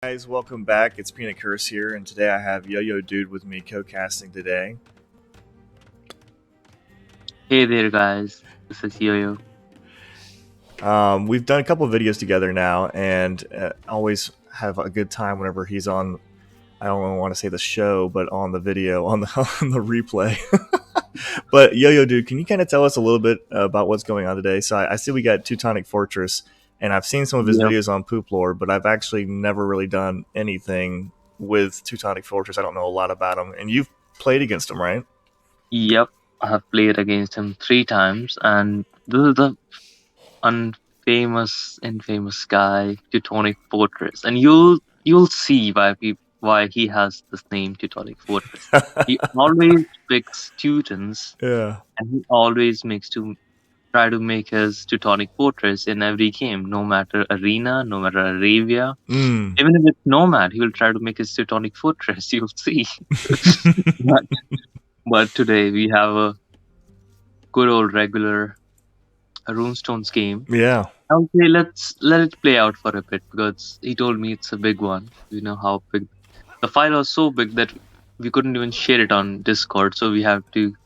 Guys, welcome back. It's Peanut Curse here, and today I have Yo-Yo Dude with me co-casting today. Hey there, guys. This is Yo-Yo. We've done a couple of videos together now, and always have a good time whenever he's on. I don't want to say the show, but on the video, on the on the replay. But Yo-Yo Dude, can you kind of tell us a little bit about what's going on today? So I see we got Teutonic Fortress. And I've seen some of his videos on Poop Lore, but I've actually never really done anything with Teutonic Fortress. I don't know a lot about him. And you've played against him, right? Yep, I have played against him 3 times, and this is the infamous guy, Teutonic Fortress. And you'll see why he has this name, Teutonic Fortress. He always picks Teutons, Yeah. and he always try to make his Teutonic Fortress in every game, no matter arena, no matter Arabia. Even if it's Nomad, he will try to make his Teutonic Fortress, you'll see. but today we have a good old regular Runestones game. Yeah. Okay, let's let it play out for a bit, because he told me it's a big one. You know how big. The file was so big that we couldn't even share it on Discord, so we have to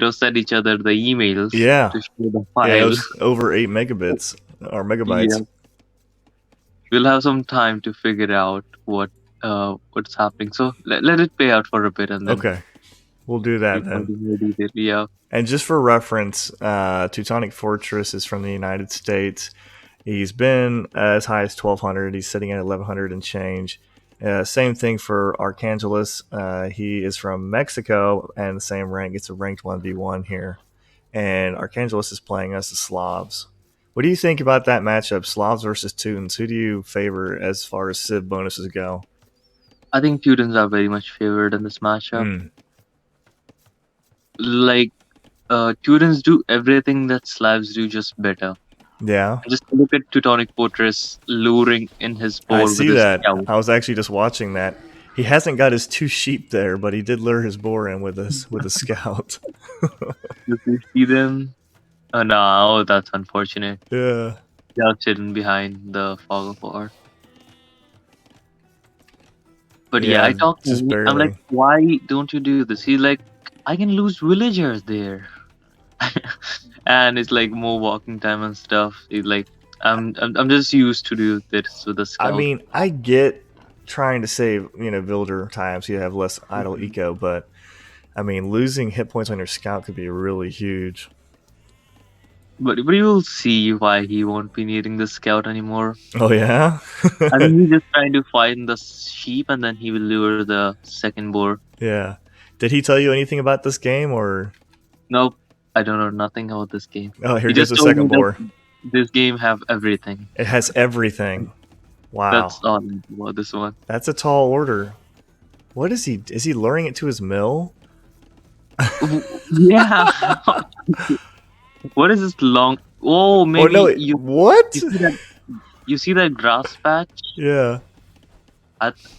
send each other the emails to share the file. Yeah, it was over 8 megabits or megabytes. Yeah. We'll have some time to figure out what's happening. So let it play out for a bit, and then okay, we'll do that then. Yeah. And just for reference, Teutonic Fortress is from the United States. He's been as high as 1200. He's sitting at 1100 and change. Same thing for Archangelus. He is from Mexico and the same rank. It's a ranked 1v1 here. And Archangelus is playing us the Slavs. What do you think about that matchup, Slavs versus Teutons? Who do you favor as far as Civ bonuses go? I think Teutons are very much favored in this matchup. Like, Teutons do everything that Slavs do, just better. Yeah. Just look at Teutonic Fortress luring in his boar. I see that. I was actually just watching that. He hasn't got his 2 sheep there, but he did lure his boar in with a scout. Did you see them? Oh no, that's unfortunate. Yeah. They're sitting behind the fog of war. But yeah, I talked to him. I'm like, why don't you do this? He's like, I can lose villagers there. And it's like more walking time and stuff. He's like, I'm just used to do this with the scout. I mean, I get trying to save, villager time so you have less idle eco, but I mean, losing hit points on your scout could be really huge. But you will see why he won't be needing the scout anymore. Oh yeah? I think he's just trying to find the sheep, and then he will lure the second boar. Yeah. Did he tell you anything about this game, or? Nope. I don't know nothing about this game. Oh, here goes the second boar. This game have everything. It has everything. Wow. That's all about this one. That's a tall order. What is he? Is he luring it to his mill? Yeah. What is this long? Oh, maybe what? You see that grass patch? Yeah.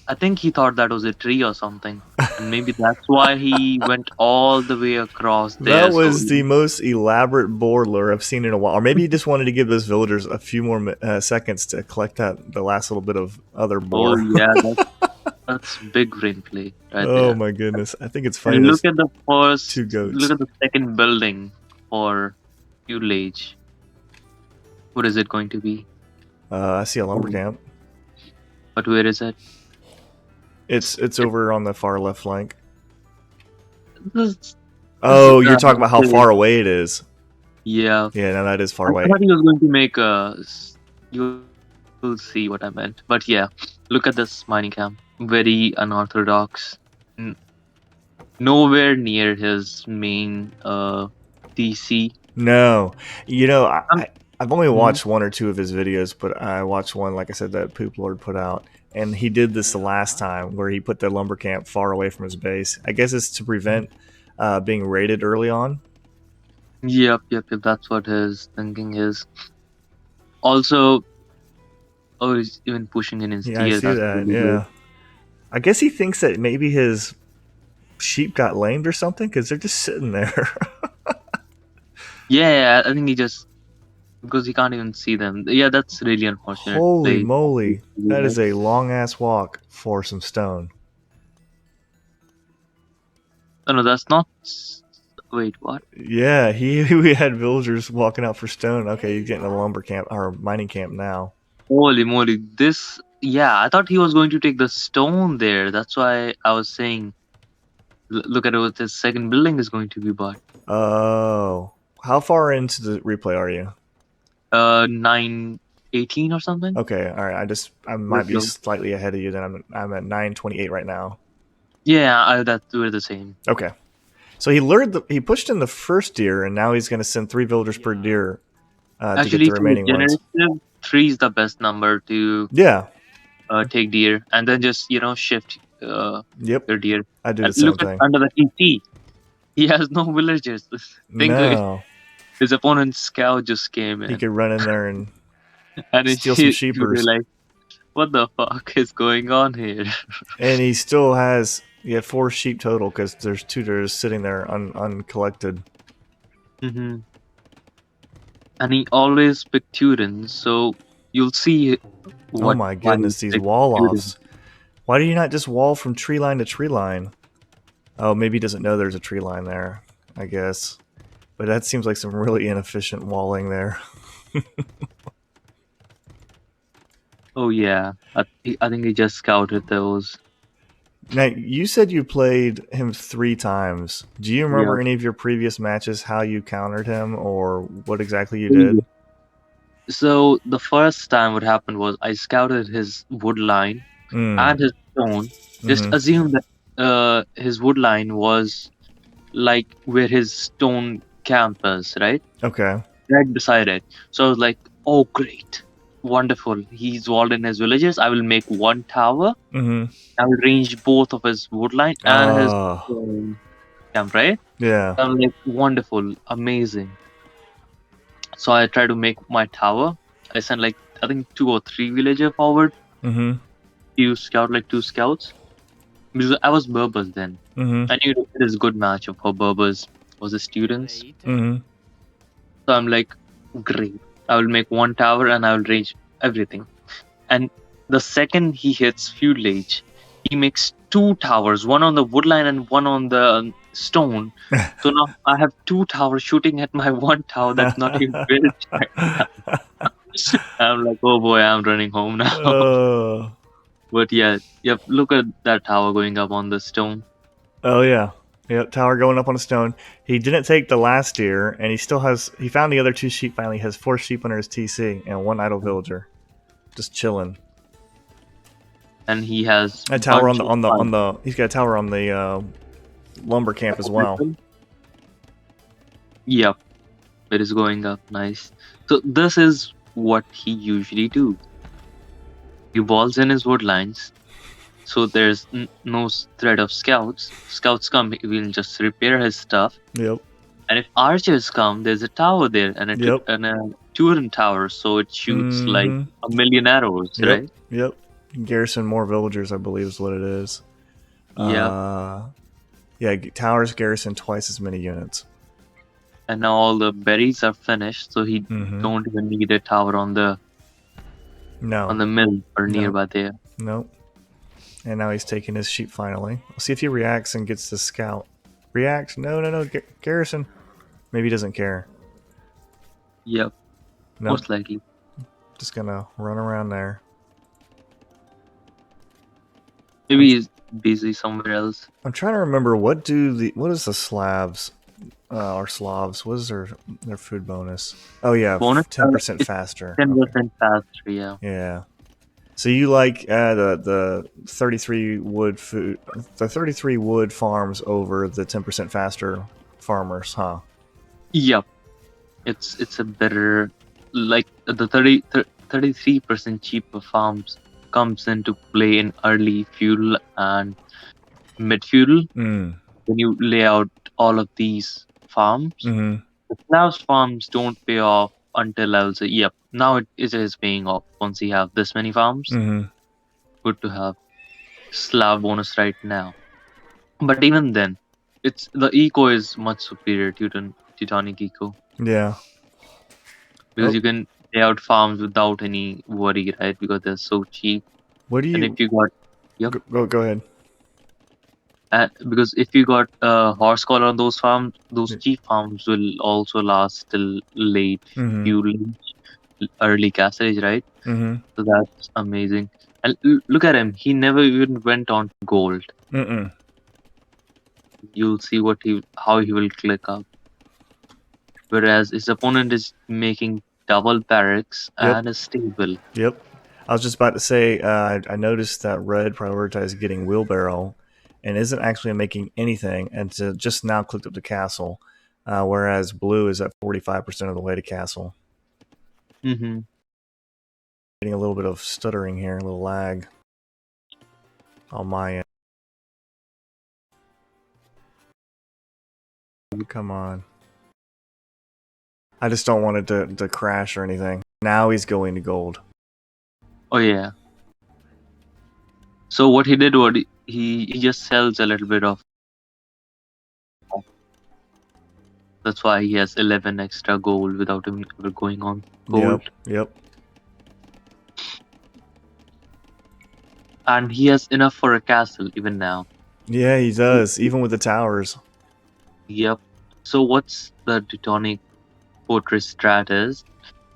I think he thought that was a tree or something, and maybe that's why he went all the way across there. That was the most elaborate boar lure I've seen in a while. Or maybe he just wanted to give those villagers a few more seconds to collect the last little bit of other boar. Oh yeah, that's big brain play right there. Oh my goodness, I think it's funny. And look at the first 2 goats. Look at the second building for Age. What is it going to be? I see a lumber camp. But where is it? It's over on the far left flank. Oh, you're talking about how far away it is. Yeah. Yeah, no, that is far away. I thought he was going to make a... You'll see what I meant. But yeah, look at this mining camp. Very unorthodox. Nowhere near his main DC. No. I've only watched 1 or 2 of his videos, but I watched one, like I said, that Poop Lord put out. And he did this the last time, where he put the lumber camp far away from his base. I guess it's to prevent being raided early on. Yep. That's what his thinking is. Also, he's even pushing in his tier. I see that, really good. I guess he thinks that maybe his sheep got lamed or something, because they're just sitting there. Yeah, I think he just because he can't even see them. Yeah, that's really unfortunate. Holy moly. That is a long-ass walk for some stone. Oh, no, that's not... Wait, what? Yeah, we had villagers walking out for stone. Okay, he's getting a lumber camp, or mining camp now. Holy moly, this... Yeah, I thought he was going to take the stone there. That's why I was saying, look at what this second building is going to be bought. Oh. How far into the replay are you? 9:18 or something. Okay, all right. I might be slightly ahead of you. Then I'm at 9:28 right now. Yeah, we're the same. Okay, so he pushed in the first deer, and now he's going to send 3 villagers per deer to get the remaining ones. 3 is the best number to take deer, and then just shift your deer. I do the same thing. Under the TP, he has no villagers. No. His opponent's scout just came in. He could run in there and steal some sheepers. Like, what the fuck is going on here? And he still has 4 sheep total because there's 2 that are sitting there uncollected. Mm-hmm. And he always picked Teutons, so you'll see. Oh my goodness, these wall-offs. Why do you not just wall from tree line to tree line? Oh, maybe he doesn't know there's a tree line there, I guess. But that seems like some really inefficient walling there. Oh yeah, I think he just scouted those. Now, you said you played him 3 times. Do you remember any of your previous matches, how you countered him, or what exactly you did? So the first time what happened was I scouted his wood line and his stone. Just assume that his wood line was like where his stone camp is, right? Okay. Right beside it. So I was like, oh great, wonderful. He's walled in his villages. I will make 1 tower. I will range both of his wood line and his stone camp, right? Yeah. I'm like, wonderful, amazing. So I try to make my tower. I sent like I think 2 or 3 villager forward. You scout like 2 scouts. Because I was Berbers then. I knew it is a good matchup for Berbers versus students. So I'm like, great. I will make 1 tower and I will range everything. And the second he hits Feudal Age, he makes 2 towers, 1 on the wood line and 1 on the stone. So now I have 2 towers shooting at my 1 tower that's not even built. I'm like, oh boy, I'm running home now. But yeah, look at that tower going up on the stone. Oh yeah. Yep, tower going up on a stone. He didn't take the last deer, and he found the other 2 sheep finally. He has 4 sheep under his TC and 1 idle villager. Just chilling. And he has a tower he's got a tower on the lumber camp as well. Yep. It is going up, nice. So this is what he usually do. He walls in his wood lines, so there's no threat of scouts. Scouts come, he will just repair his stuff. Yep. And if archers come, there's a tower there and a Teuton tower, so it shoots like 1,000,000 arrows, right? Yep. Garrison more villagers, I believe, is what it is. Yeah. Towers garrison twice as many units. And now all the berries are finished, so he don't even need a tower on the mill or nearby there. Nope. And now he's taking his sheep finally. We'll see if he reacts and gets the scout. Reacts? No. Garrison. Maybe he doesn't care. Yep. Nope. Most likely. Just gonna run around there. Maybe he's busy somewhere else. I'm trying to remember what is the Slavs or Slavs? What is their food bonus? Oh yeah, bonus 10% faster. 10% faster, yeah. Yeah. So you like the 33 wood food, the 33 wood farms over the 10% faster farmers, huh? Yep. It's a better, like the 33% cheaper farms comes into play in early feudal and mid feudal. When you lay out all of these farms, the Slav's farms don't pay off until I will say, yep, now it is paying off once you have this many farms. Good to have Slav bonus right now. But even then, the eco is much superior to Teutonic eco. Yeah. because you can lay out farms without any worry, right? Because they're so cheap. What do you? And if you got, yep. Go ahead. Because if you got horse collar on those farms, those cheap farms will also last till late fueling, early castage, right? Mm-hmm. So that's amazing. And look at him; he never even went on gold. Mm-mm. You'll see how he will click up. Whereas his opponent is making double barracks and a stable. Yep. I was just about to say, I noticed that red prioritized getting wheelbarrow and isn't actually making anything, and just now clicked up to castle, whereas blue is at 45% of the way to castle. Mm-hmm. Getting a little bit of stuttering here, a little lag on my end. Come on. I just don't want it to crash or anything. Now he's going to gold. Oh yeah. So what he did, he just sells a little bit of. That's why he has 11 extra gold without him ever going on gold. Yep. And he has enough for a castle even now. Yeah, he does, even with the towers. Yep. So what's the Teutonic Fortress strat is?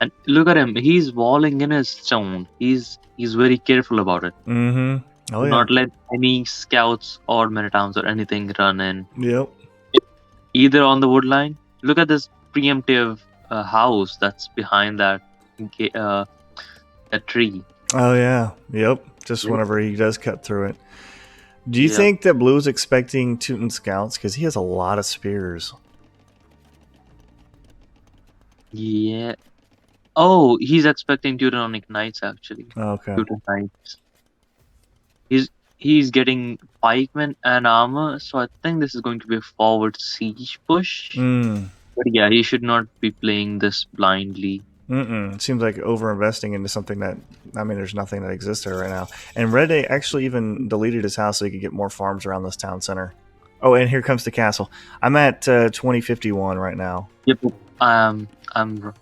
And look at him, he's walling in his stone. He's very careful about it. Mm-hmm. Oh yeah. Not let any scouts or men-at-arms or anything run in. Yep. Either on the wood line. Look at this preemptive house that's behind that a tree. Oh yeah. Yep. Just whenever he does cut through it. Do you think that Blue is expecting Teuton scouts? Because he has a lot of spears. Yeah. Oh, he's expecting Teutonic Knights actually. Okay. Teuton Knights. He's getting pikemen and armor, so I think this is going to be a forward siege push. But yeah, he should not be playing this blindly. It seems like over-investing into something that, I mean, there's nothing that exists there right now. And Red Day actually even deleted his house so he could get more farms around this town center. Oh, and here comes the castle. I'm at 2051 right now. Yep. I'm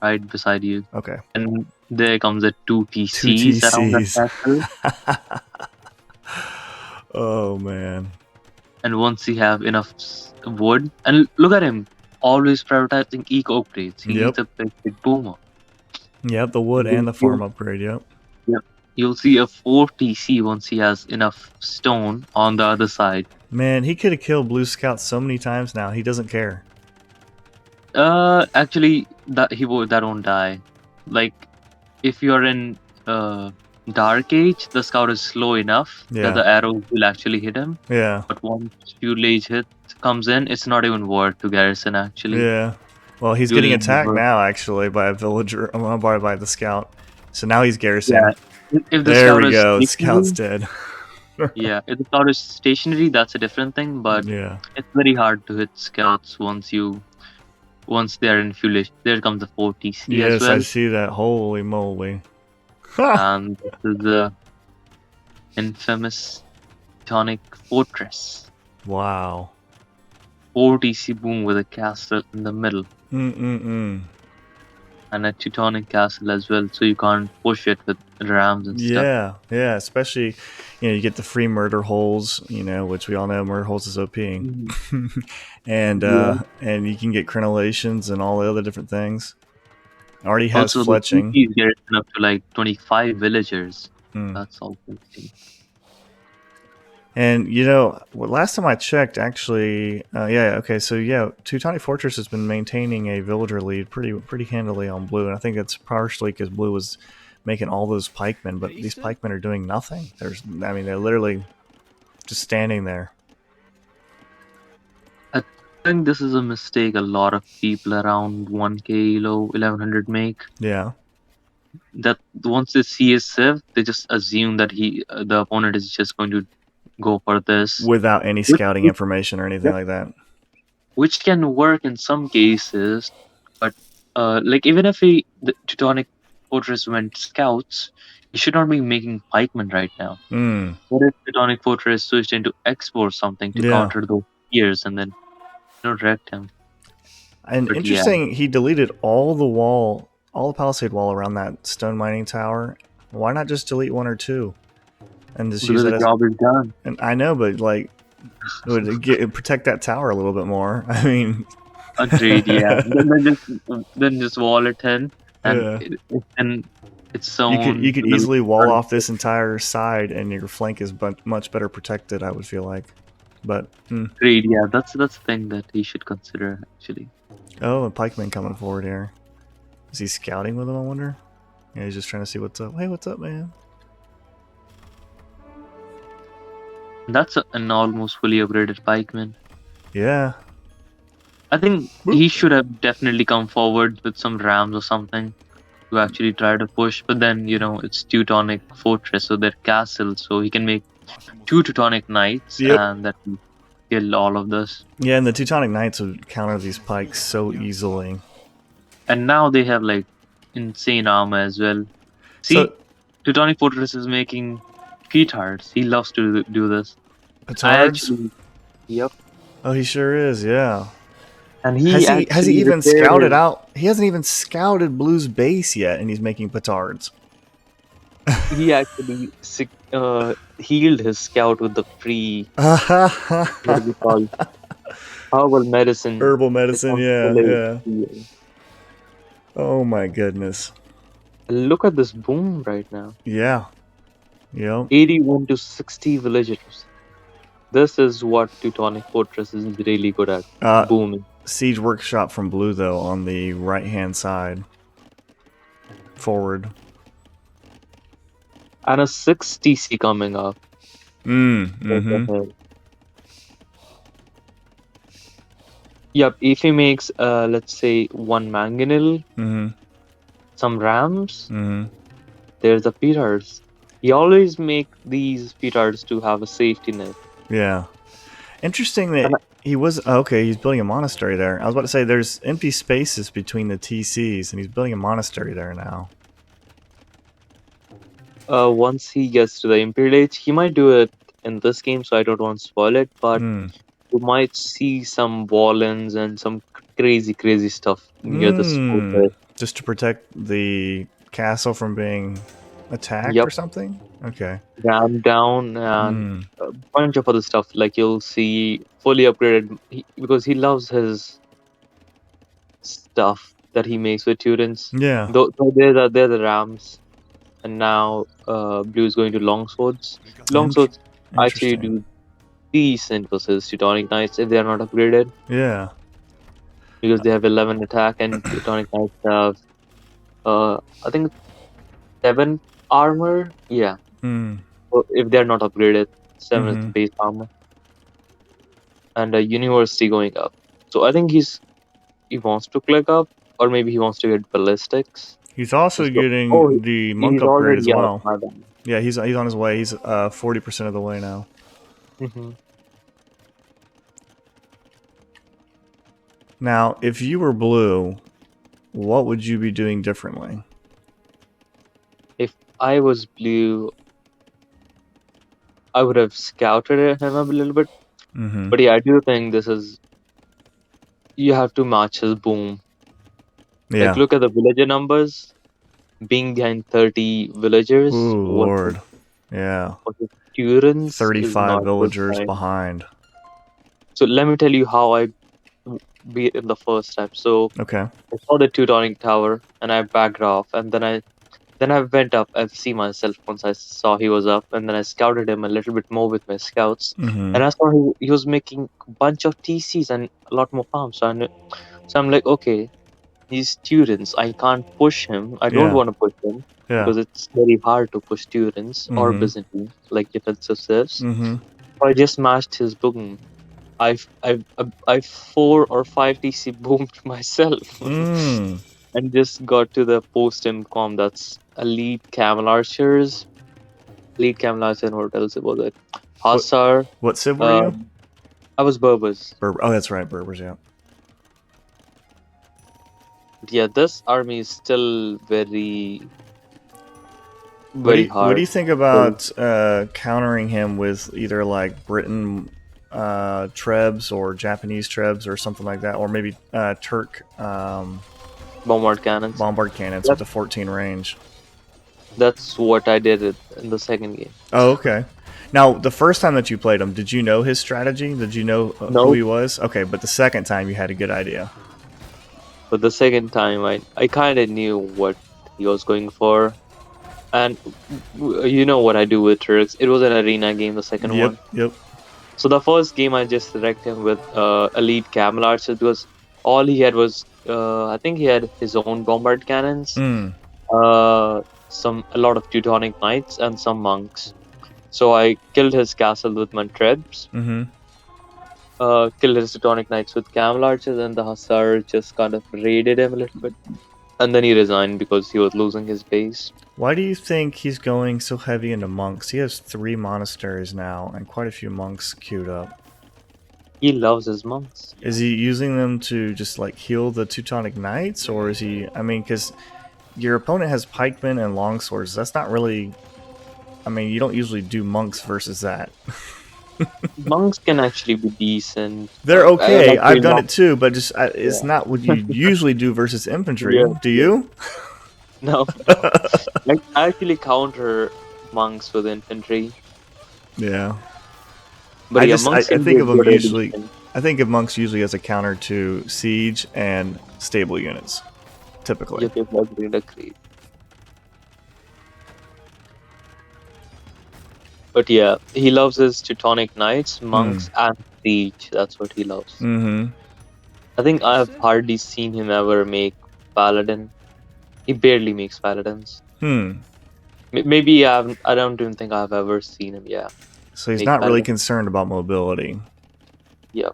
right beside you. Okay. And there comes a 2 TCs around the castle. Oh, man. And once you have enough wood, and look at him, always prioritizing eco upgrades. He's a big boomer. Yep, the wood and the farm upgrade, yep. You'll see a 4 TC once he has enough stone on the other side. Man, he could have killed Blue Scouts so many times now. He doesn't care. Actually, that won't die. Like, if you're in Dark Age, the scout is slow enough that the arrows will actually hit him. Yeah. But once Fuel Age hit comes in, it's not even worth to garrison actually. Yeah. Well, he's getting attacked now actually by a villager, by the scout. So now he's garrisoning. Yeah. If the there we go. The scout's dead. Yeah, if the scout is stationary, that's a different thing. But it's very hard to hit scouts once they're in Fuel Age. There comes the 4 TC as well. Yes, I see that. Holy moly. And this is the infamous Teutonic Fortress. Wow. 4 TC boom with a castle in the middle. And a Teutonic castle as well, so you can't push it with rams and stuff. Yeah, especially, you get the free murder holes, which we all know murder holes is OPing. And you can get crenellations and all the other different things. Already has also, fletching. He's getting up to like 25 villagers. That's all. And last time I checked, actually, Teutonic Fortress has been maintaining a villager lead pretty handily on Blue, and I think that's partially because Blue was making all those pikemen, but these pikemen are doing nothing. They're literally just standing there. I think this is a mistake a lot of people around 1k low 1100 make. Yeah. That once they see a Civ, they just assume that the opponent is just going to go for this without any scouting information or anything like that, which can work in some cases, but even if the Teutonic Fortress went scouts, you should not be making pikemen right now. What if Teutonic Fortress switched into export something to counter those fears and then wrecked him? And interesting, he deleted all the wall all the palisade wall around that stone mining tower. Why not just delete 1 or 2 and just use that the job is done? And I know, but like, it would protect that tower a little bit more. I mean, agreed. Yeah. then just wall it in, and yeah. it's sown. You could easily wall off this entire side, and your flank is much better protected. I would feel like, but agreed. Yeah, that's the thing that he should consider actually. Oh, a pikeman coming forward here. Is he scouting with him? I wonder. Yeah, he's just trying to see what's up. Hey, what's up, man? That's an almost fully upgraded pikeman. Yeah. I think he should have definitely come forward with some rams or something to actually try to push. But then, it's Teutonic Fortress, so they're castles, so he can make 2 Teutonic Knights, and that will kill all of this. Yeah, and the Teutonic Knights would counter these pikes so easily. And now they have, like, insane armor as well. See, Teutonic Fortress is making petards. He loves to do this. Petards? Yep. Oh, he sure is, yeah. And has he even scouted out? He hasn't even scouted Blue's base yet, and he's making petards. He actually healed his scout with the free what do we call it? Herbal medicine. Herbal medicine, yeah. Oh my goodness. Look at this boom right now. Yeah. Yep. 81 to 60 villagers. This is what Teutonic Fortress is really good at. Booming. Siege Workshop from Blue, though, on the right-hand side. Forward. And a 6 TC coming up. Yep, if he makes, let's say, 1 Mangonel, some rams, there's the petards. He always make these petards to have a safety net. Yeah. Interesting that he was... Okay, he's building a monastery there. I was about to say, there's empty spaces between the TCs, and he's building a monastery there now. Once he gets to the Imperial Age, he might do it in this game, so I don't want to spoil it, but you might see some wall-ins and some crazy stuff near the school. Just to protect the castle from being attacked or something? Okay. Ram down and a bunch of other stuff. Like you'll see fully upgraded because he loves his stuff that he makes with Teutons. Yeah. They're the rams. And now Blue is going to longswords. Longswords actually do decent versus Teutonic Knights if they are not upgraded. Yeah. Because they have 11 attack and Teutonic Knights have I think 7 armor. Yeah. So if they're not upgraded, 7 is the base armor. And a university going up. So I think he wants to click up, or maybe he wants to get ballistics. He's also getting the monk upgrade as well. Yeah, he's on his way. He's 40% of the way now. Now, if you were Blue, what would you be doing differently? If I was Blue, I would have scouted him up a little bit. But yeah, I do think this is... You have to match his boom. Yeah. Like, look at the villager numbers. Being behind 30 villagers. Ooh, Lord. Yeah. 35 villagers behind. So let me tell you how I beat in the first step. So I saw the Teutonic tower and I backed off, and then I went up FC myself once I saw he was up, and then I scouted him a little bit more with my scouts, and I saw he was making a bunch of TCs and a lot more farms. So I'm like, okay, these Teutons, I can't push him. I don't want to push him because it's very hard to push Teutons or Byzantine, like defensive civs. So I just matched his boom. I 4 or 5 TC boomed myself and just got to the post-im com. That's elite camel archers. Elite camel archers, and what else was it? Hussar. What civ were you? I was Berbers. Oh, that's right, Berbers, yeah. Yeah, this army is still very hard. What do you think about countering him with either like Britain trebs or Japanese trebs or something like that, or maybe Turk Bombard cannons. Bombard cannons with the 14 range. That's what I did in the second game. Oh, okay. Now, the first time that you played him, did you know his strategy? Did you know who he was? Okay, but the second time you had a good idea. But the second time, I kind of knew what he was going for. And you know what I do with Turks. It was an arena game, the second one. Yep. So the first game, I just wrecked him with elite camel archers because all he had was, I think he had his own bombard cannons, a lot of Teutonic knights, and some monks. So I killed his castle with my trebs. Killed his Teutonic knights with camel archers, and the hussar just kind of raided him a little bit. And then he resigned because he was losing his base. Why do you think he's going so heavy into monks? He has 3 monasteries now and quite a few monks queued up. He loves his monks. Is he using them to just like heal the Teutonic knights, or is he? I mean, because your opponent has pikemen and longswords. That's not really. I mean, you don't usually do monks versus that. Monks can actually be decent. They're okay. I've done it too, but just it's not what you usually do versus infantry. Yeah. Do you? No. I actually counter monks with infantry. Yeah. But I think of them usually. I think of monks usually as a counter to siege and stable units, typically. But yeah, he loves his Teutonic knights, monks, and siege. That's what he loves. I think I've hardly seen him ever make paladin. He barely makes paladins. Maybe I don't even think I've ever seen him. Yeah. So he's not really concerned about mobility. Yeah.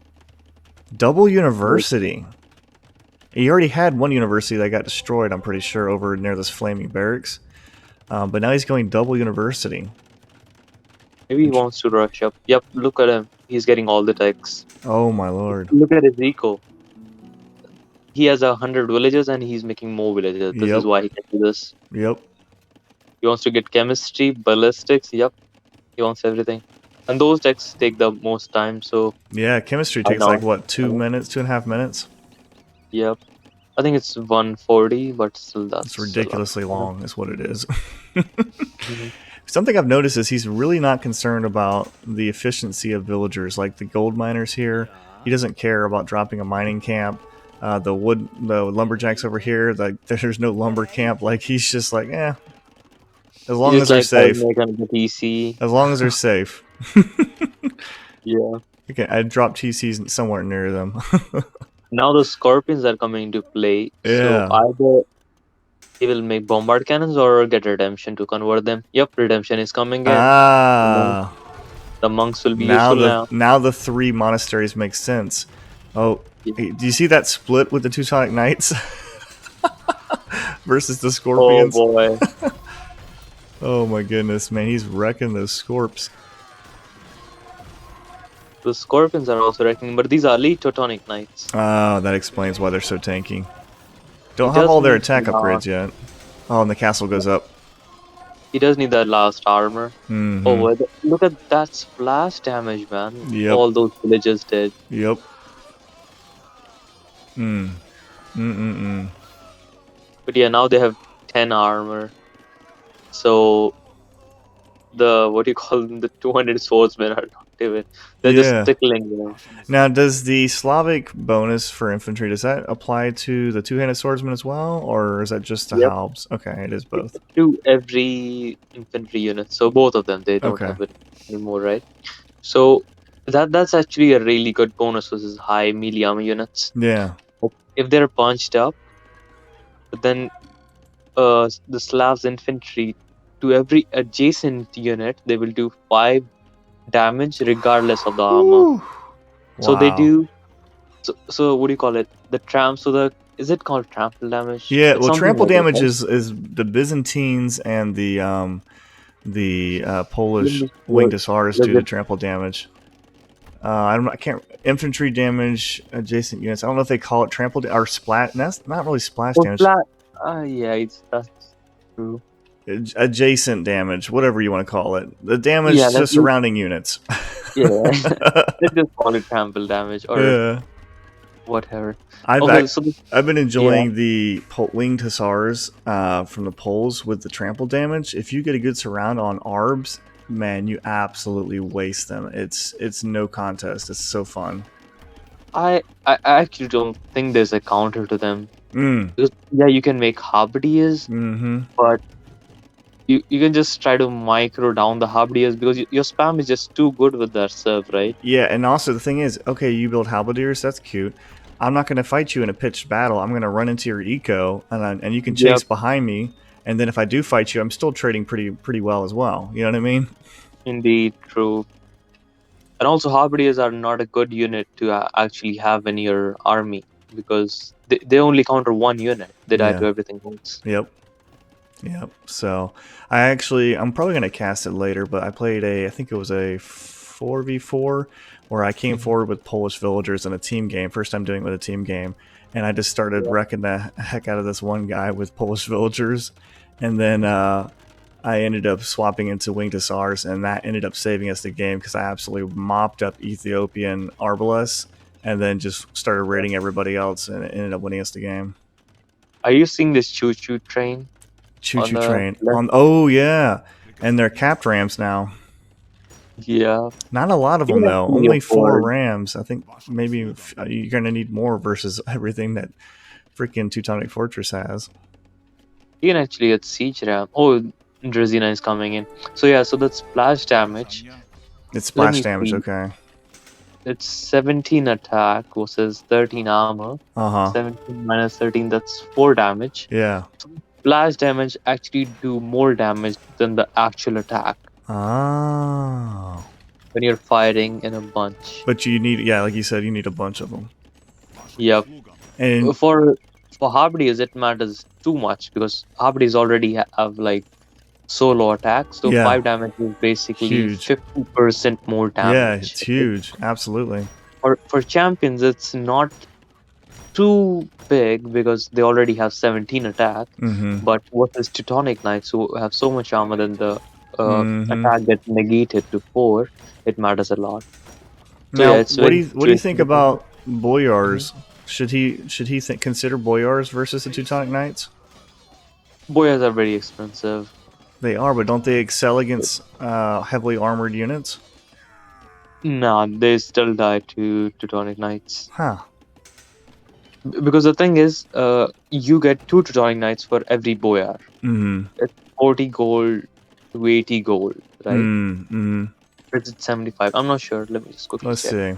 Double university. He already had one university that got destroyed, I'm pretty sure, over near this flaming barracks. But now he's going double university. Maybe he wants to rush up. Yep, look at him. He's getting all the techs. Oh my lord. Look at his eco. He has 100 villages and he's making more villages. This is why he can do this. Yep. He wants to get chemistry, ballistics. Yep. He wants everything. And those techs take the most time, so... Yeah, chemistry takes like, what, 2 minutes, 2.5 minutes? Yep. I think it's 140, but still that's... It's ridiculously long, is what it is. Something I've noticed is he's really not concerned about the efficiency of villagers, like the gold miners here. He doesn't care about dropping a mining camp. The lumberjacks over here, like there's no lumber camp. Like he's just like, as long as they're safe. As long as they're safe. Yeah. Okay, I dropped TCs somewhere near them. Now the scorpions are coming into play. Yeah. So either he will make bombard cannons or get redemption to convert them. Yep, redemption is coming in. The monks will be useful now. Now the 3 monasteries make sense. Oh, do you see that split with the Teutonic Knights versus the Scorpions? Oh boy. Oh my goodness, man, he's wrecking those Scorps. The Scorpions are also wrecking, but these are elite Teutonic Knights. Oh, that explains why they're so tanky. Don't have all their attack upgrades yet. Oh, and the castle goes up. He does need that last armor. Oh, look at that splash damage, man. Yep. All those villagers did. Yep. But yeah, now they have 10 armor. So the what do you call them? The 200 swordsmen are not even. They're just tickling, you know. Now, does the Slavic bonus for infantry, does that apply to the two-handed swordsman as well, or is that just the halbs? Okay, it is both. To every infantry unit, so both of them, they don't have it anymore, right? So that's actually a really good bonus versus high melee armor units. Yeah. If they're punched up, but then the Slavs infantry, to every adjacent unit, they will do 5 damage regardless of the armor. So they do. So what do you call it? The tramp. So is it called trample damage? Yeah. Well, trample damage is the Byzantines and the Polish winged hussars do the trample damage. I can't infantry damage adjacent units. I don't know if they call it trample or splash. That's not really splash damage. Yeah, that's true. Adjacent damage, whatever you want to call it. The damage to surrounding units. Yeah, let's just call it trample damage. Or whatever. I've been enjoying the winged hussars from the poles with the trample damage. If you get a good surround on arbs, man, you absolutely waste them. It's no contest. It's so fun. I actually don't think there's a counter to them. Because, you can make halberdiers, but you can just try to micro down the halberdiers because your spam is just too good with that serve, right? Yeah, and also the thing is, okay, you build halberdiers, that's cute. I'm not going to fight you in a pitched battle. I'm going to run into your eco, and you can chase behind me. And then if I do fight you, I'm still trading pretty well as well. You know what I mean? Indeed, true. And also, halberdiers are not a good unit to actually have in your army because they only counter one unit. They die to everything else. Yep. So I'm probably going to cast it later, but I played I think it was a 4v4 where I came forward with Polish villagers in a team game. First time doing it with a team game. And I just started wrecking the heck out of this one guy with Polish villagers. And then I ended up swapping into winged hussars, and that ended up saving us the game because I absolutely mopped up Ethiopian Arbalest and then just started raiding everybody else, and it ended up winning us the game. Are you seeing this choo-choo train? Choo-choo train. Oh, yeah. And they're capped rams now. Yeah. Not a lot of them, though. Only 4 rams. I think maybe you're going to need more versus everything that freaking Teutonic Fortress has. You can actually get siege ram. Oh, Dresina is coming in. So yeah, so that's splash damage. It's splash damage, okay. It's 17 attack versus 13 armor. 17 minus 13, that's 4 damage. Yeah. Splash damage actually do more damage than the actual attack. Oh. When you're fighting in a bunch. But you need, like you said, you need a bunch of them. Yep. And for halberdiers, it matters too much because halberdiers already have like solo attacks, so 5 damage is basically huge. 50% more damage. Yeah, it's huge. Absolutely. For champions, it's not too big because they already have 17 attack. But what is Teutonic Knights who have so much armor than the attack gets negated to 4, it matters a lot. So now, what do you think about Boyars? Should he consider Boyars versus the Teutonic Knights? Boyars are very expensive. They are, but don't they excel against heavily armored units? Nah, they still die to Teutonic Knights. Huh. Because the thing is, you get 2 Teutonic Knights for every Boyar. It's 40 gold to 80 gold, right? It's 75. I'm not sure. Let me just quickly check. See.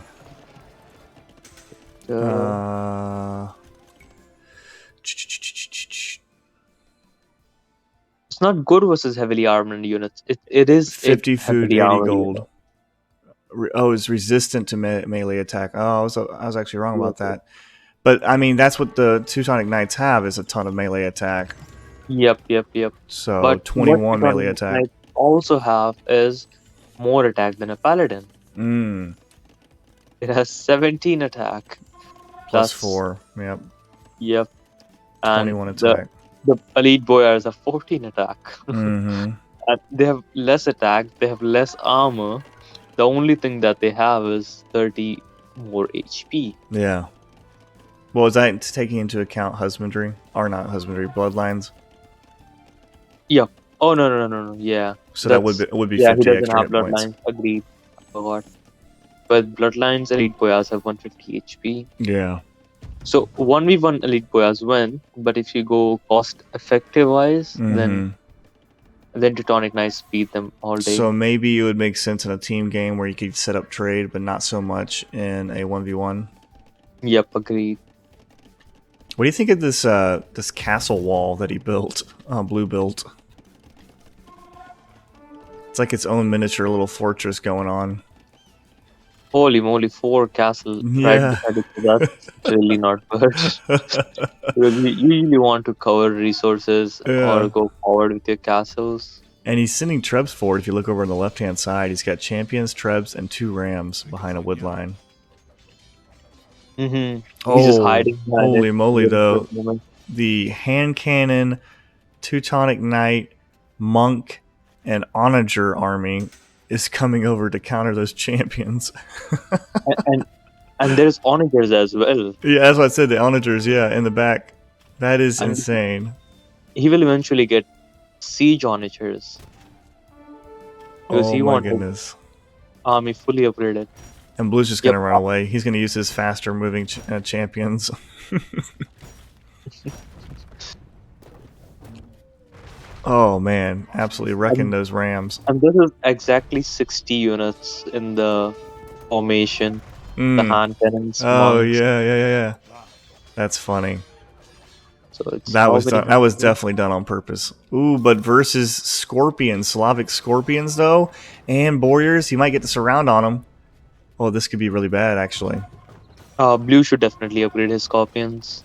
It's not good versus heavily armored units. It is 50 food, 80 gold. Oh, it's resistant to melee attack. Oh, I was actually wrong about that. But I mean, that's what the Teutonic Knights have, is a ton of melee attack. Yep. So but 21 melee attack. Knights also have is more attack than a paladin. It has 17 attack. Plus 4. Yep. And 21 attack. The elite boyars have 14 attack. And they have less attack, they have less armor. The only thing that they have is 30 more HP. Yeah. Well, is that taking into account husbandry? Or not husbandry, bloodlines? Yeah. Oh, no. Yeah. So that would be 50 he doesn't extra have bloodlines. Points. Agreed. Forgot. But bloodlines, elite boyars have 150 HP. Yeah. So 1v1 elite boyars win, but if you go cost effective wise, then Teutonic Knights beat them all day. So maybe it would make sense in a team game where you could set up trade, but not so much in a 1v1. Yep, agreed. What do you think of this this castle wall that he built? Blue built. It's like its own miniature little fortress going on. Holy moly, 4 castles right beside each other. That's really not good. Because you usually want to cover resources or go forward with your castles. And he's sending trebs forward. If you look over on the left-hand side, he's got champions, trebs, and 2 rams behind a wood line. He's just hiding. Holy moly, though. The hand cannon, Teutonic Knight, Monk, and Onager army is coming over to counter those champions. and And there's onagers as well. Yeah, that's what I said. The onagers, yeah, in the back. That is insane. He will eventually get siege onagers. Because Oh my goodness. Army fully upgraded. And Blue's just going to run away. He's going to use his faster moving champions. Oh man, absolutely wrecking those rams. And this is exactly 60 units in the formation. The hand cannons. Oh monks. yeah. That's funny. So it's that was definitely done on purpose. Ooh, but versus scorpions, Slavic scorpions though, and warriors, he might get the surround on them. Oh, this could be really bad actually. Blue should definitely upgrade his scorpions.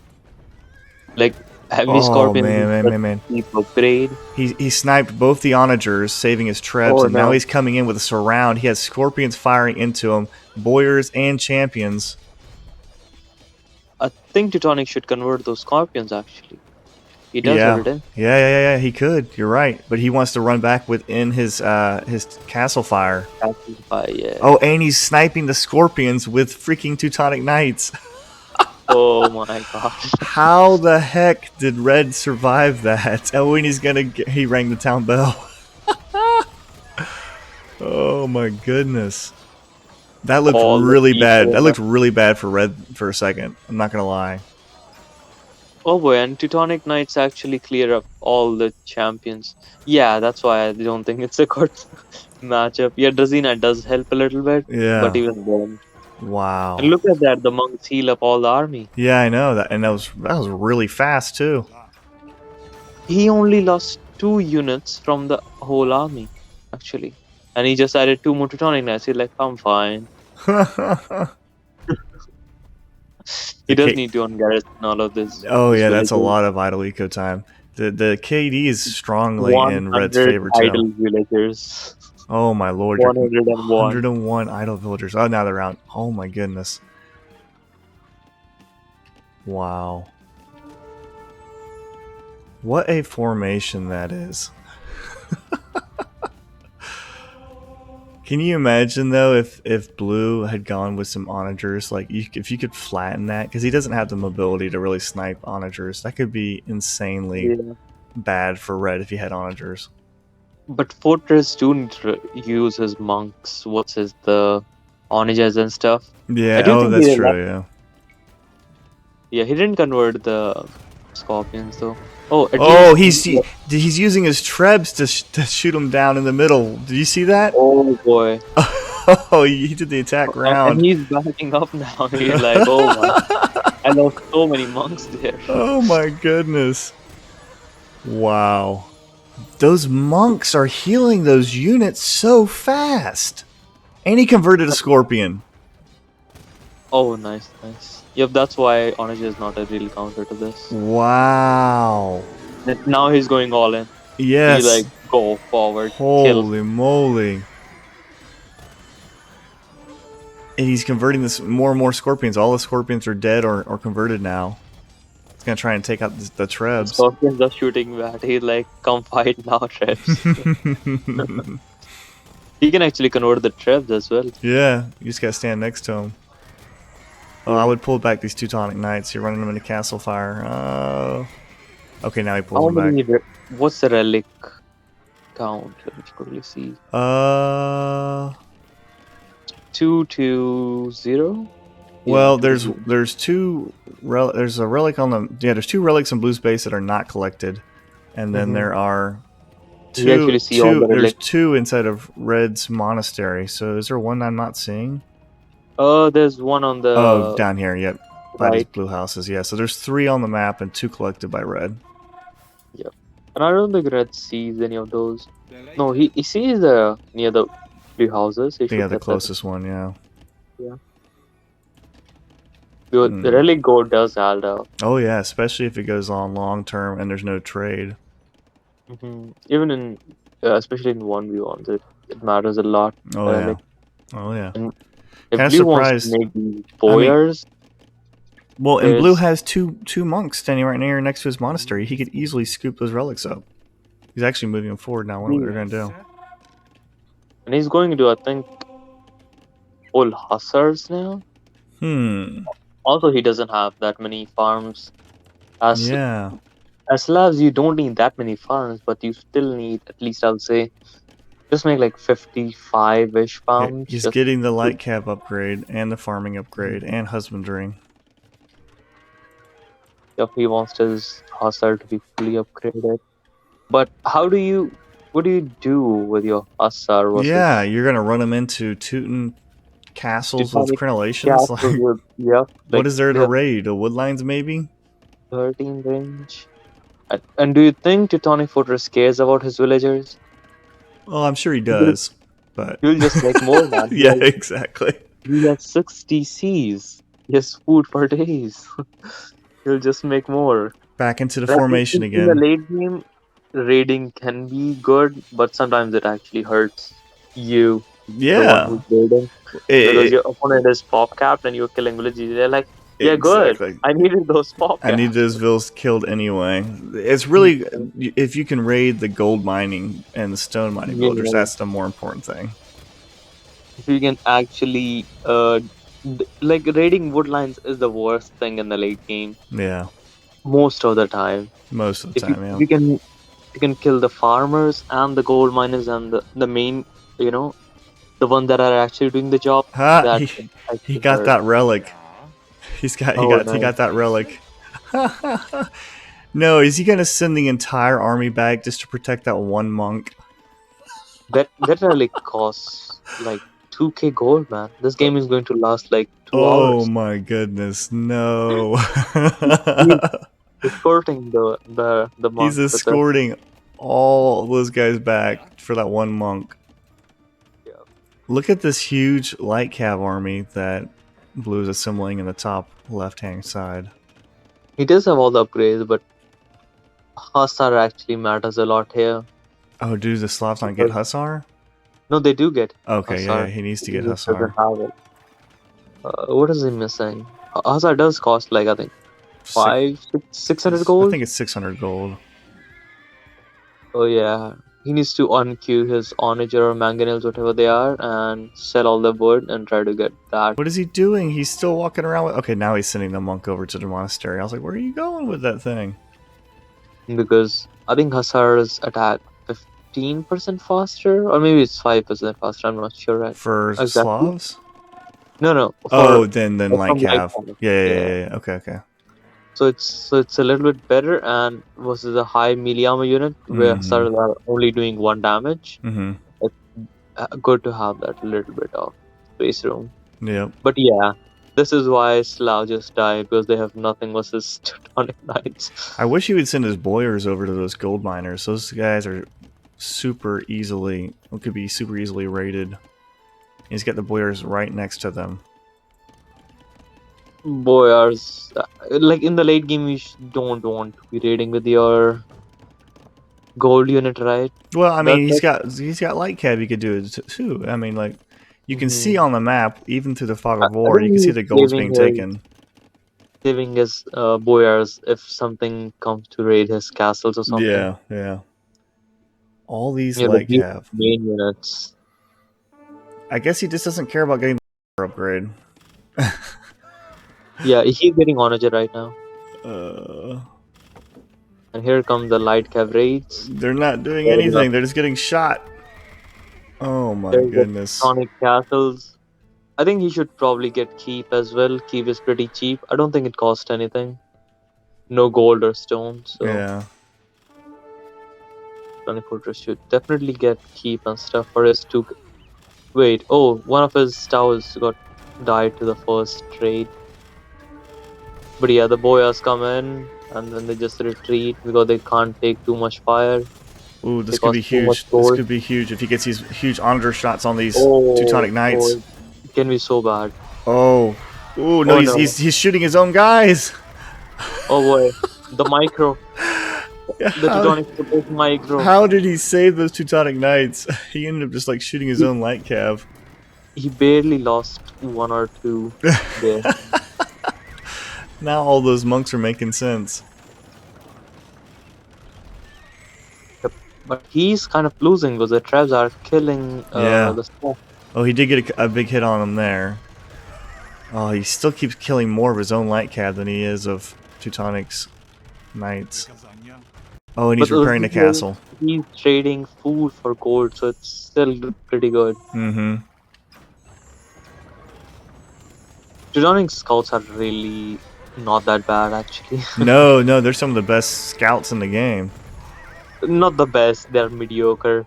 Like heavy scorpions. Man. Upgrade. He sniped both the onagers, saving his trebs, and now he's coming in with a surround. He has scorpions firing into him, boyars and champions. I think Teutonic should convert those scorpions actually. He does have it in. Yeah, he could. You're right. But he wants to run back within his castle fire. Castle fire, yeah. Oh, and he's sniping the scorpions with freaking Teutonic Knights. Oh my god. How the heck did Red survive that? Oh, and he rang the town bell. Oh my goodness. That looked really bad. That looked really bad for Red for a second. I'm not going to lie. Oh boy, and Teutonic Knights actually clear up all the champions. Yeah, that's why I don't think it's a good matchup. Yeah, Drazina does help a little bit. Yeah. But even then. Wow. And look at that, the monks heal up all the army. Yeah, I know. That was really fast too. He only lost 2 units from the whole army, actually. And he just added 2 more Teutonic Knights. He's like, I'm fine. He does need to ungarrison all of this. Oh yeah, that's a lot of idle eco time. The KD is strongly in Red's favor too. Idle villagers. Oh my lord. 101 idle villagers. Oh, now they're out. Oh my goodness. Wow. What a formation that is. Can you imagine though if Blue had gone with some onagers, like if you could flatten that, because he doesn't have the mobility to really snipe onagers. That could be insanely bad for Red if he had onagers. But Fortress do need to use his monks. The onagers and stuff. Yeah, that's true. Yeah. Yeah, he didn't convert the scorpions though. He's using his trebs to shoot him down in the middle. Did you see that? Oh boy. Oh, he did the attack round. And he's backing up now. He's like, oh my. I lost so many monks there. Oh my goodness. Wow. Those monks are healing those units so fast. And he converted a scorpion. Oh, nice. Yep, that's why Onager is not a real counter to this. Wow. Now he's going all in. Yes. He go forward. Holy moly. And he's converting this more and more scorpions. All the scorpions are dead or converted now. He's going to try and take out the trebs. The scorpions are shooting back. He's like, come fight now, trebs. He can actually convert the trebs as well. Yeah, you just got to stand next to him. Oh, I would pull back these Teutonic Knights. You're running them into Castle Fire. Okay, now he pulls them back. What's the relic count? Let me quickly see. 220. Well, there's two. There's a relic on the. Yeah, there's 2 relics in Blue's base that are not collected, and then there are two. There's 2 inside of Red's monastery. So is there one I'm not seeing? There's one on the... Oh, down here, yep. By these right. blue houses, yeah. So there's 3 on the map and 2 collected by Red. Yep. And I don't think Red sees any of those. No, he sees near the blue houses. Yeah, the closest one, yeah. Yeah. The relic gold does add up. Oh yeah, especially if it goes on long term and there's no trade. Even in... especially in 1v1s, it matters a lot. Oh yeah. Oh yeah. Kind of surprised. Maybe boyars. Well, and Blue has two monks standing right next to his monastery. He could easily scoop those relics up. He's actually moving them forward now. I wonder what they're going to do. And he's going to do, I think, all hussars now. Also, he doesn't have that many farms. As Yeah. as Slavs, you don't need that many farms, but you still need, at least I would say, just make like 55-ish farms. He's Just getting the light cab upgrade and the farming upgrade and husbandry. if he wants his hustle to be fully upgraded. But what do you do with your hustle Yeah, versus you're gonna run him into Teuton castles with Teutonic crenellations. castles Like, with, yeah, what like is there they to have raid? A woodlines maybe? 13 range? And do you think Teutonic Fortress cares about his villagers? Well, I'm sure he He'll does, but he'll just make more, man. yeah, exactly. He has 60 Cs. He has food for days. He'll just make more. Back into the Like formation in the again. late game, raiding can be good, but sometimes it actually hurts you, the one Yeah, who's raiding, because your opponent is pop capped and you're killing villages. They're like, yeah, good. exactly. I needed those pop I need caps. those vills killed anyway. It's really, if you can raid the gold mining and the stone mining villagers, Yeah. that's the more important thing. If you can actually, like raiding woodlines is the worst thing in the late game Yeah, most of the time. most of the If you time, if yeah. you can kill the farmers and the gold miners and the main, the one that are actually doing the job, Ha! that He, can he actually got hurt. that relic. Oh He no. got that relic. No, is he gonna send the entire army back just to protect that one monk? That really costs like 2k gold, man. This game is going to last like 2 hours. Oh my goodness, no. He's escorting the He's monk with the. escorting all those guys back for that one monk. Yeah. Look at this huge light cav army that Blue is assembling in the top left-hand side. He does have all the upgrades, but Hussar actually matters a lot here. Oh, do the Slavs not get Hussar? No, they do get Okay, yeah, Hussar. he needs to He get just doesn't Hussar. have it. What is he missing? Hussar does cost like I think Six, 600 I gold. think it's 600 gold. Oh yeah, he needs to unqueue his onager or mangonels, whatever they are, and sell all the wood and try to get that. What is he doing? He's still walking around with... Okay, now he's sending the monk over to the monastery. I was like, where are you going with that thing? Because I think Hussar's attack 15% faster, or maybe it's 5% faster. I'm not sure. Right? For Exactly. Slavs? No. Oh, then light from light cav. cav. Yeah. Okay. So it's a little bit better, and versus a high melee armor unit where Hussars are only doing 1 damage. Mm-hmm. It's good to have that little bit of space room. Yep. But yeah, this is why Slav just died, because they have nothing versus Teutonic Knights. I wish he would send his boyars over to those gold miners. Those guys are could be super easily raided. He's got the boyars right next to them. Boyars, like in the late game, you don't want to be raiding with your gold unit, right? Well, I mean, he's got light cab. He could do it too. I mean, like you can see on the map, even through the fog of war, you can see the golds being taken. Saving his boyars if something comes to raid his castles or something. Yeah. All these light cab main units. I guess he just doesn't care about getting the upgrade. Yeah, he's getting onager right now. And here come the light cav raids. They're not doing anything. They're just getting shot. Oh my goodness. Sonic castles. I think he should probably get keep as well. Keep is pretty cheap. I don't think it costs anything. No gold or stone. So yeah. Teutonic Fortress should definitely get keep and stuff for his two. Wait, oh, one of his towers died to the first raid. But yeah, the boyars come in and then they just retreat because they can't take too much fire. Ooh, this could be huge. This could be huge if he gets these huge onager shots on these Teutonic Knights. It can be so bad. Oh, ooh, no, he's shooting his own guys. Oh boy, the micro. The Teutonic Fortress micro. How did he save those Teutonic Knights? He ended up just like shooting his own light cav. He barely lost 1 or 2 there. Now all those monks are making sense. But he's kind of losing because the traps are killing the stuff. Oh, he did get a big hit on him there. Oh, he still keeps killing more of his own light cab than he is of Teutonic's knights. Oh, and he's repairing the castle. He's trading food for gold, so it's still pretty good. Mm-hmm. Teutonic scouts are really not that bad, actually. No, they're some of the best scouts in the game. Not the best, they're mediocre.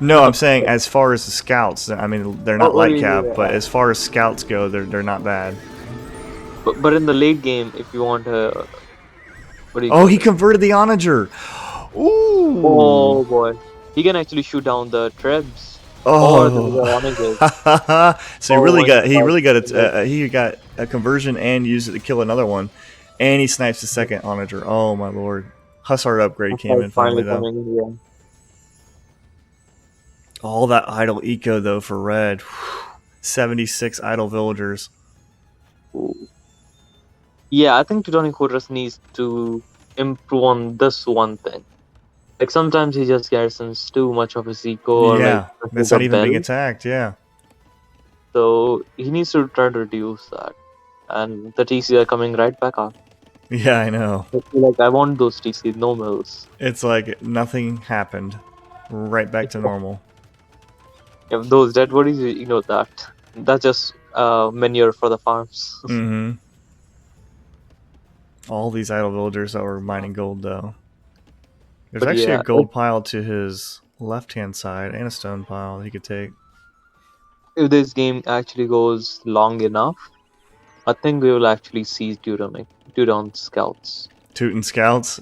No, I'm saying as far as the scouts, I mean they're not light cab, yeah. but as far as scouts go, they're not bad. But in the late game, if you want to, he converted the onager. Ooh! Oh boy, he can actually shoot down the trebs. Oh! So he got a conversion and used it to kill another one, and he snipes the second onager. Oh my lord! Hussard upgrade came in finally though. All that idle eco though for red. 76 idle villagers. Ooh. Yeah, I think Teutonic Fortress needs to improve on this one thing. Like sometimes he just garrisons too much of his eco. Yeah, or that's not even being attacked. Yeah. So he needs to try to reduce that, and the TC are coming right back up. Yeah, I know. Like I want those TC, no mills. It's like nothing happened. Right back to normal. Yeah, those dead bodies, you know that. That's just manure for the farms. Mm-hmm. All these idle villagers that were mining gold, though. There's actually a gold pile to his left-hand side and a stone pile he could take. If this game actually goes long enough, I think we will actually see Teuton scouts. Teuton scouts?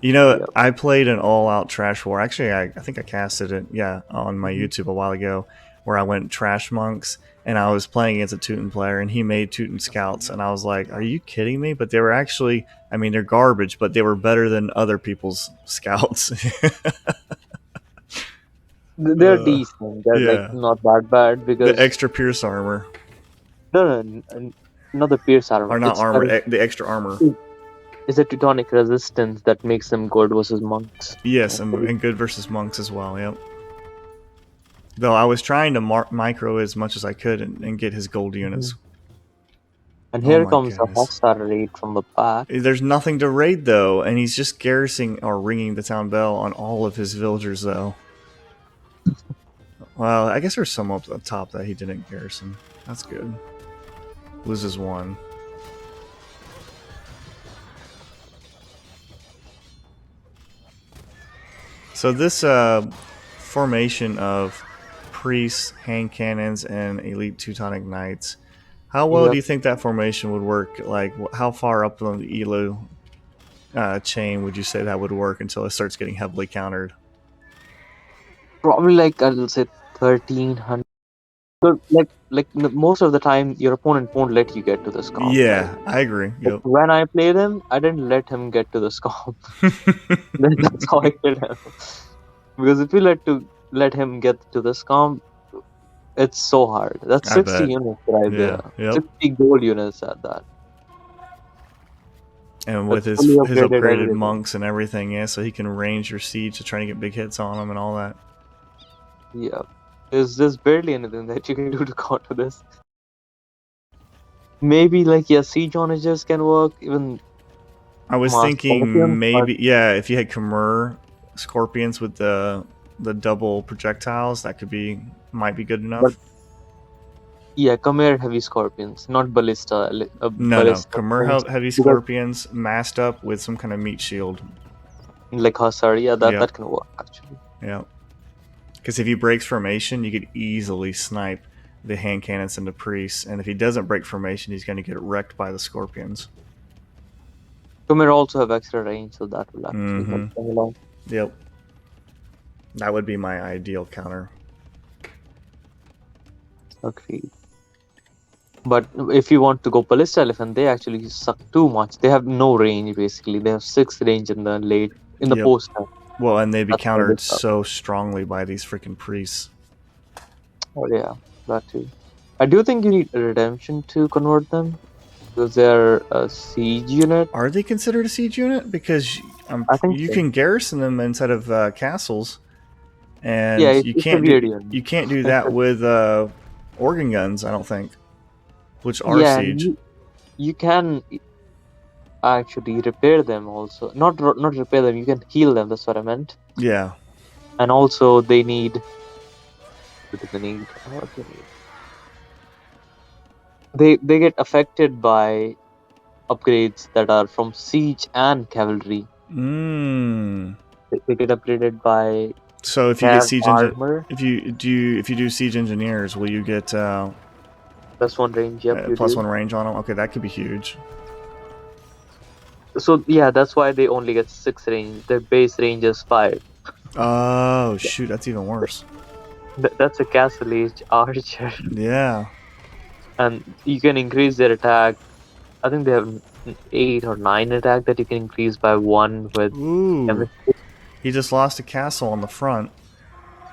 You know, yep. I played an all-out trash war. Actually, I think I casted it, on my YouTube a while ago, where I went trash monks, and I was playing against a Teuton player, and he made Teuton scouts, and I was like, are you kidding me? But they were actually, I mean, they're garbage, but they were better than other people's scouts. They're decent. They're like not that bad because the extra pierce armor. No, not the pierce armor. Or not armor, the extra armor. It's a Teutonic resistance that makes them good versus monks. Yes, and good versus monks as well, yep. Though I was trying to micro as much as I could and get his gold units. And here comes the hostile raid from the back. There's nothing to raid, though, and he's just garrisoning or ringing the town bell on all of his villagers, though. Well, I guess there's some up the top that he didn't garrison. That's good. Loses one. So this formation of priests, hand cannons, and elite Teutonic knights, how well do you think that formation would work? Like, how far up on the Elo chain would you say that would work until it starts getting heavily countered? Probably like, I'll say 1300. So like most of the time, your opponent won't let you get to the scomp. Yeah, right? I agree. Yep. When I played him, I didn't let him get to the scomp. That's how I killed him. Because if you let him get to the scomp, it's so hard. That's 60 units right there. Yep. 60 gold units at that. And with his upgraded monks and everything, yeah, so he can range your siege to try to get big hits on them and all that. Yeah. There's barely anything that you can do to counter this. Maybe like siege onagers can work. Even I was thinking maybe if you had Khmer scorpions with the double projectiles, that might be good enough. But, Khmer heavy scorpions, not ballista. Khmer heavy scorpions masked up with some kind of meat shield. Like Hussar, that can work actually. Yeah. Because if he breaks formation, you could easily snipe the hand cannons into priests, and if he doesn't break formation, he's going to get wrecked by the scorpions. Khmer also have extra range, so that will actually help them along. Yep. That would be my ideal counter. Agreed. But if you want to go Ballista Elephant, they actually suck too much. They have no range, basically. They have 6 range in the post time. Well, and they'd be countered so strongly by these freaking priests. Oh yeah, that too. I do think you need a redemption to convert them, because they're a siege unit. Are they considered a siege unit? Because I think you can garrison them inside of castles, and you can't do that with organ guns. I don't think. which are siege. You can actually repair them also. Not repair them. You can heal them. That's what I meant. Yeah. And also they need. What do they need? What do they need? They get affected by upgrades that are from siege and cavalry. They get upgraded by. So if you get siege armor, if you do siege engineers, will you get +1 range? Yep, +1 range on them? Okay, that could be huge. So yeah, that's why they only get 6 range. Their base range is 5. Oh shoot, that's even worse. That's a castle age archer. Yeah. And you can increase their attack. I think they have 8 or 9 attack that you can increase by 1 with. Ooh. He just lost a castle on the front.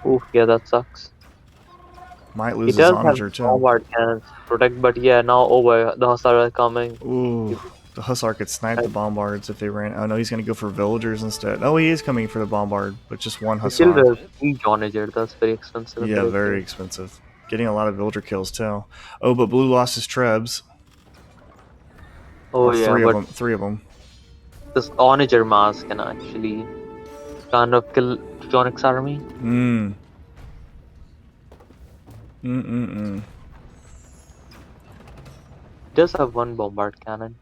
Ooh, yeah, that sucks. Might lose his onager too. Bombard cannons to protect, but yeah, now the Hussar are coming. Ooh. The Hussar could snipe the bombards if they ran. Oh no, he's gonna go for villagers instead. Oh, he is coming for the bombard, but just one Hussar. He killed a siege onager. That's very expensive. Yeah, very expensive. Getting a lot of villager kills too. Oh, but blue lost his trebs. Oh yeah, three of them. This onager mask can actually kind of kill Teutonic's army. He does have 1 bombard cannon,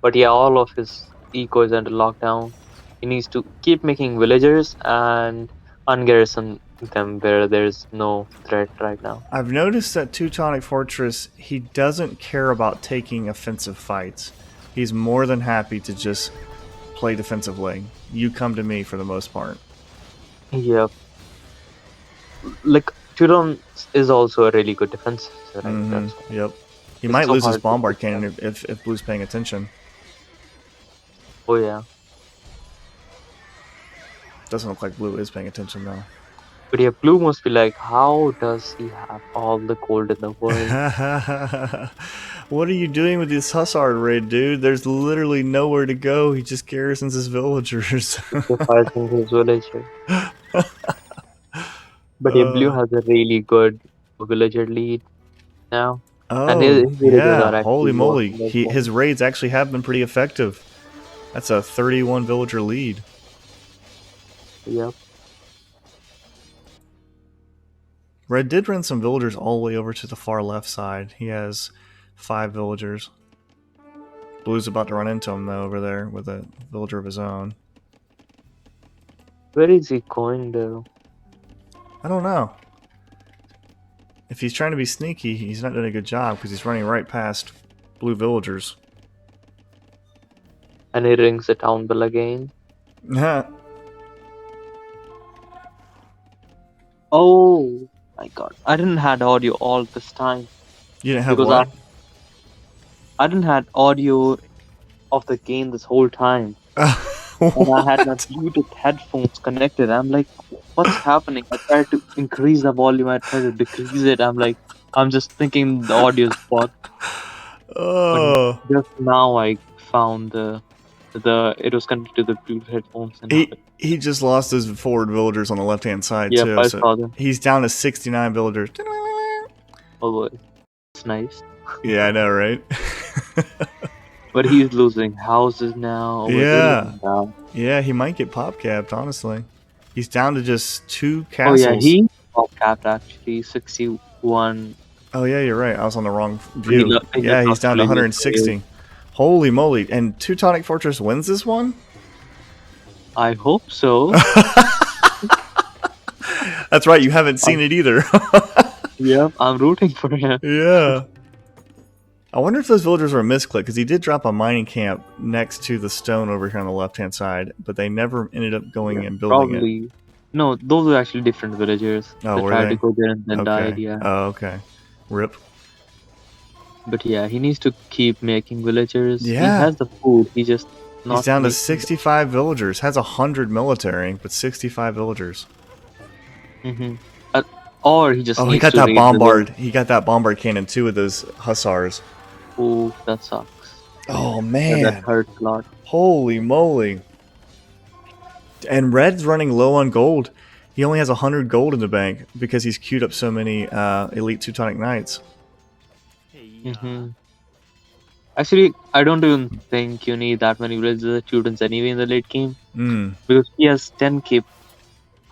but yeah, all of his eco is under lockdown. He needs to keep making villagers and ungarrison them where there's no threat right now. I've noticed that Teutonic Fortress, he doesn't care about taking offensive fights. He's more than happy to just play defensively. You come to me for the most part. Yep. Like, Teutons is also a really good defense. Right? Yep. He might lose his bombard cannon if Blue's paying attention. Oh yeah. Doesn't look like Blue is paying attention though. But yeah, Blue must be like, how does he have all the gold in the world? What are you doing with this Hussar raid, dude? There's literally nowhere to go. He just garrisons his villagers. Fighting his villager. But yeah, Blue has a really good villager lead now. Oh, and yeah. Holy moly. His raids actually have been pretty effective. That's a 31 villager lead. Yep. Red did run some villagers all the way over to the far left side. He has 5 villagers. Blue's about to run into him, though, over there with a villager of his own. Where is he going, though? I don't know. If he's trying to be sneaky, he's not doing a good job because he's running right past blue villagers. And he rings the town bell again. Oh my god. I didn't have audio all this time. You didn't have what? I didn't have audio of the game this whole time. And I had my Bluetooth headphones connected. I'm like, what's happening? I tried to increase the volume, I tried to decrease it. I'm just thinking the audio is fucked. Oh. But just now I found it was connected to the Bluetooth headphones. And he just lost his forward villagers on the left hand side too. I saw them. He's down to 69 villagers. Oh, it's nice. Yeah, I know, right? But he's losing houses now. Yeah, he might get pop capped, honestly. He's down to just 2 castles. Oh yeah, he pop capped actually, 61. Oh yeah, you're right. I was on the wrong view. Yeah, he's down to 160. Holy moly. And Teutonic Fortress wins this one? I hope so. That's right, you haven't seen it either. Yep, I'm rooting for him. Yeah. I wonder if those villagers were a misclick, because he did drop a mining camp next to the stone over here on the left-hand side, but they never ended up going and building it. No, those were actually different villagers. Oh, they were tried they? to go there and then died, yeah. Oh, okay. Rip. But yeah, he needs to keep making villagers. Yeah. He has the food, he's down to 65 villagers. Has 100 military, but 65 villagers. Or he just he got that bombard. He got that bombard cannon too with those hussars. Oh, that sucks. Oh man, that hurts a lot. Holy moly! And Red's running low on gold. He only has 100 gold in the bank because he's queued up so many elite Teutonic Knights. Actually, I don't even think you need that many villagers Teutons anyway in the late game. Because he has 10k,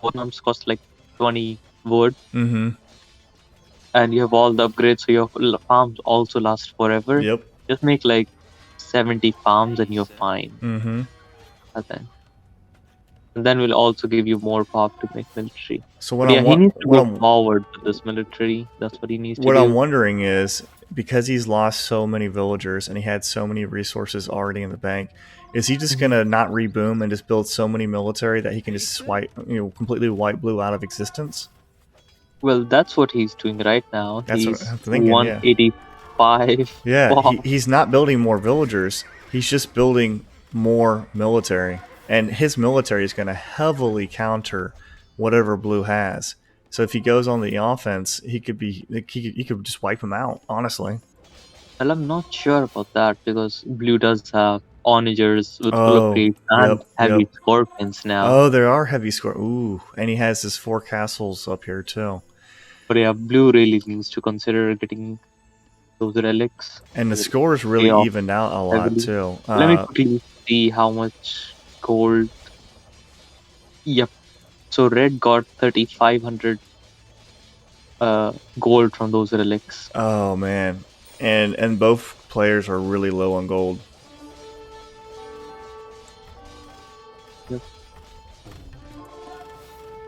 both arms cost like 20 wood. And you have all the upgrades, so your farms also last forever. Yep. Just make like 70 farms and you're fine. And then we'll also give you more power to make military. So what he needs to go forward with this military. That's what he needs to do. What I'm wondering is, because he's lost so many villagers and he had so many resources already in the bank, is he just gonna not reboom and just build so many military that he can just swipe, completely wipe blue out of existence? Well, that's what he's doing right now. That's he's what I'm thinking, 185. Yeah, he's not building more villagers. He's just building more military. And his military is going to heavily counter whatever blue has. So if he goes on the offense, he could just wipe him out, honestly. Well, I'm not sure about that because blue does have onagers with full upgrades and heavy scorpions now. Oh, there are heavy scorpions. Ooh, and he has his 4 castles up here too. But yeah, blue really needs to consider getting those relics. And the scores really evened out a lot too. Let me quickly see how much gold. Yep. So red got 3,500 gold from those relics. Oh man. And both players are really low on gold. Yep.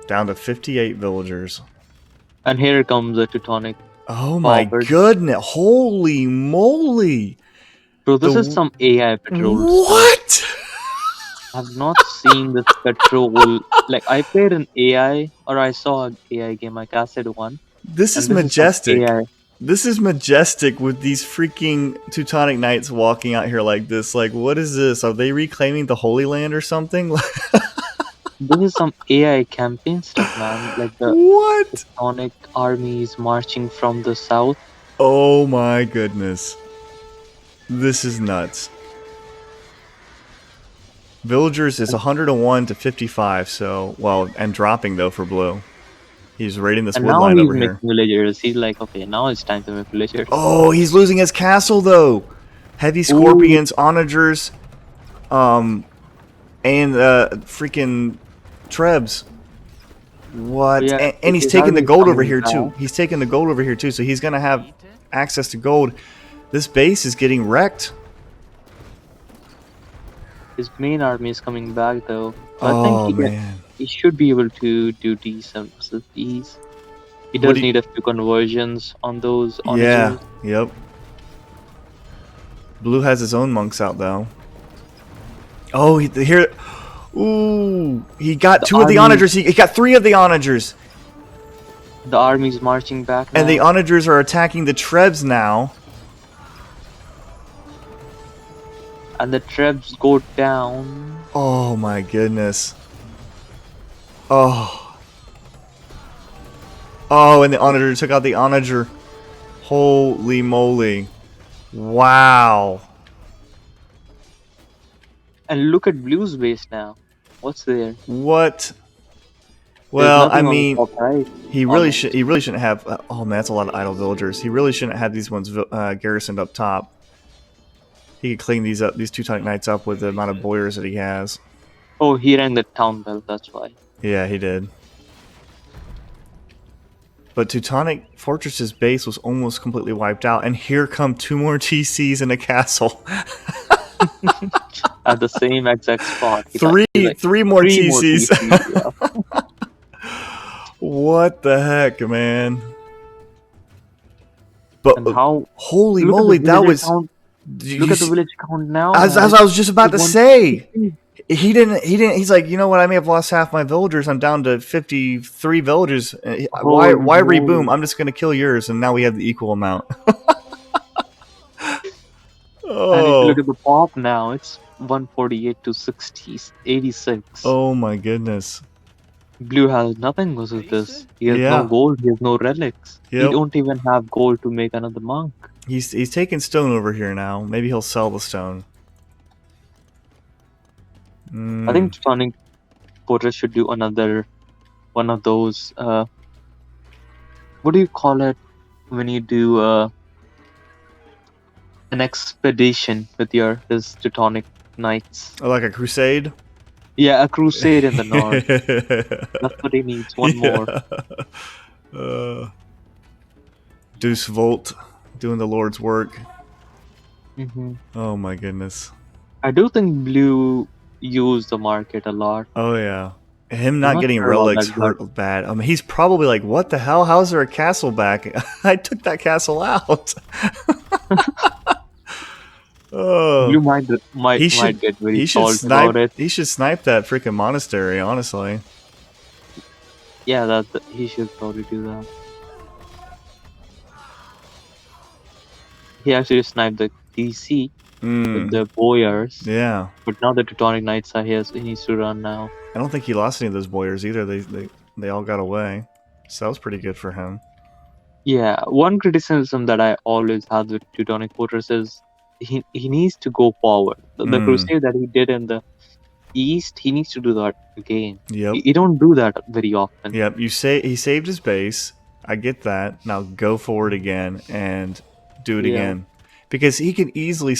Down to 58 villagers. And here comes a Teutonic. Oh my goodness. Holy moly. Bro, this is some AI patrol. What? I've not seen this patrol. Like, I played an AI, or I saw an AI game, I casted one. This is majestic. This is majestic with these freaking Teutonic Knights walking out here like this. Like, what is this? Are they reclaiming the Holy Land or something? This is some AI campaign stuff, man. Like the Teutonic armies marching from the south. Oh my goodness. This is nuts. Villagers is 101 to 55, so, well, and dropping though for blue. He's raiding this wood line over here. Villagers. He's like, okay, now it's time to make villagers. Oh, he's losing his castle though. Heavy scorpions, onagers, and freaking trebs. What? Yeah, and he's taking the gold over here too. He's taking the gold over here too, so he's gonna have access to gold. This base is getting wrecked. His main army is coming back though. So I think he should be able to do decent with these. He does need a few conversions on those. Yeah, yep. Blue has his own monks out though. Oh, here. Ooh, he got 2 of the onagers. He got 3 of the onagers. The army's marching back now. And the onagers are attacking the trebs now. And the trebs go down. Oh my goodness. Oh. Oh, and the onager took out the onager. Holy moly. Wow. And look at blue's base now. What's there? What? Well, I mean, he really shouldn't have. Oh man, that's a lot of idle villagers. He really shouldn't have these ones garrisoned up top. He could clean these Teutonic Knights up with the amount of boyars that he has. Oh, he rang the town bell. That's why. Yeah, he did. But Teutonic Fortress's base was almost completely wiped out, and here come 2 more TCs in a castle. At the same exact spot. Three more TCs. Yeah. What the heck, man? But holy moly, that was. Look at the village count now. As I was just about to say, he didn't. He's like, you know what? I may have lost half my villagers. I'm down to 53 villagers. Why reboom? I'm just gonna kill yours, and now we have the equal amount. Oh. And if you look at the pop now, it's 148 to 86. Oh my goodness. Blue has nothing because of this. He has no gold, he has no relics. Yep. He don't even have gold to make another monk. He's taking stone over here now. Maybe he'll sell the stone. I think Teutonic Fortress should do another one of those what do you call it when you do an expedition with his Teutonic knights. Oh, like a crusade? Yeah, a crusade in the north. That's what he needs. One more. Deuce Volt doing the Lord's work. Mm-hmm. Oh my goodness. I do think blue used the market a lot. Oh yeah. Him not getting relics hurt bad. I mean, he's probably like, what the hell? How's there a castle back? I took that castle out. Oh, Blue might get very salty about it. He should snipe that freaking monastery, honestly. Yeah, he should probably do that. He actually sniped the DC with the boyars. Yeah. But now the Teutonic Knights are here, so he needs to run now. I don't think he lost any of those boyars either. They all got away. So that was pretty good for him. Yeah, one criticism that I always had with Teutonic Fortress is he needs to go forward. The crusade that he did in the east, he needs to do that again. Yep. You don't do that very often. Yep. He saved his base. I get that. Now go forward again and do it again, because he can easily